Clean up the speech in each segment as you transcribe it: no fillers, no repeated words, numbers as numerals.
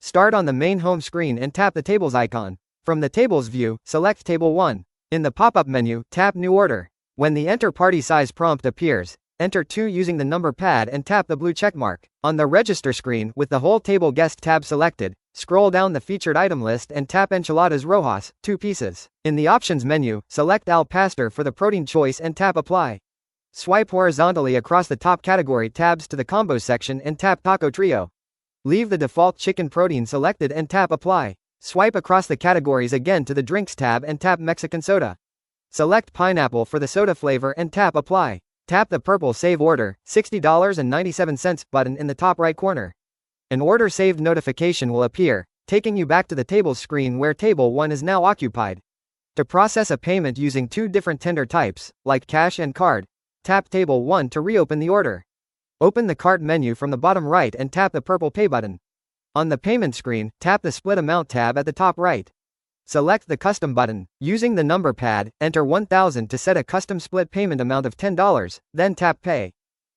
Start on the main home screen and tap the Tables icon. From the Tables view, select Table 1. In the pop-up menu, tap New Order. When the Enter Party Size prompt appears, enter 2 using the number pad and tap the blue checkmark. On the Register screen, with the Whole Table Guest tab selected, scroll down the featured item list and tap Enchiladas Rojas, 2 pieces. In the Options menu, select Al Pastor for the protein choice and tap Apply. Swipe horizontally across the top category tabs to the Combos section and tap Taco Trio. Leave the default chicken protein selected and tap Apply. Swipe across the categories again to the Drinks tab and tap Mexican Soda. Select Pineapple for the soda flavor and tap Apply. Tap the purple Save Order, $60.97 button in the top right corner. An order saved notification will appear, taking you back to the Tables screen where Table 1 is now occupied. To process a payment using 2 different tender types, like cash and card, tap Table 1 to reopen the order. Open the Cart menu from the bottom right and tap the purple Pay button. On the payment screen, tap the Split Amount tab at the top right. Select the Custom button. Using the number pad, enter 1,000 to set a custom split payment amount of $10, then tap Pay.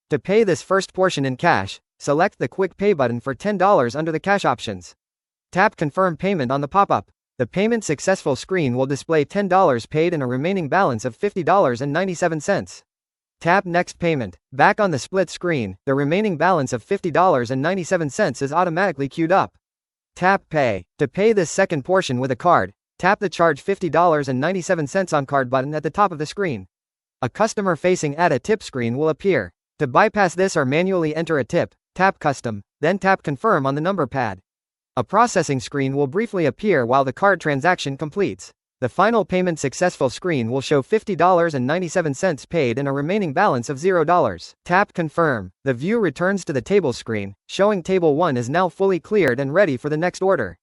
To pay this first portion in cash, select the Quick Pay button for $10 under the cash options. Tap Confirm Payment on the pop-up. The Payment Successful screen will display $10 paid and a remaining balance of $50.97. Tap Next Payment. Back on the split screen, the remaining balance of $50.97 is automatically queued up. Tap Pay. To pay this second portion with a card, tap the Charge $50.97 on Card button at the top of the screen. A customer-facing Add a Tip screen will appear. To bypass this or manually enter a tip, tap Custom, then tap Confirm on the number pad. A processing screen will briefly appear while the card transaction completes. The final Payment Successful screen will show $50.97 paid and a remaining balance of $0. Tap Confirm. The view returns to the Tables screen, showing Table 1 is now fully cleared and ready for the next order.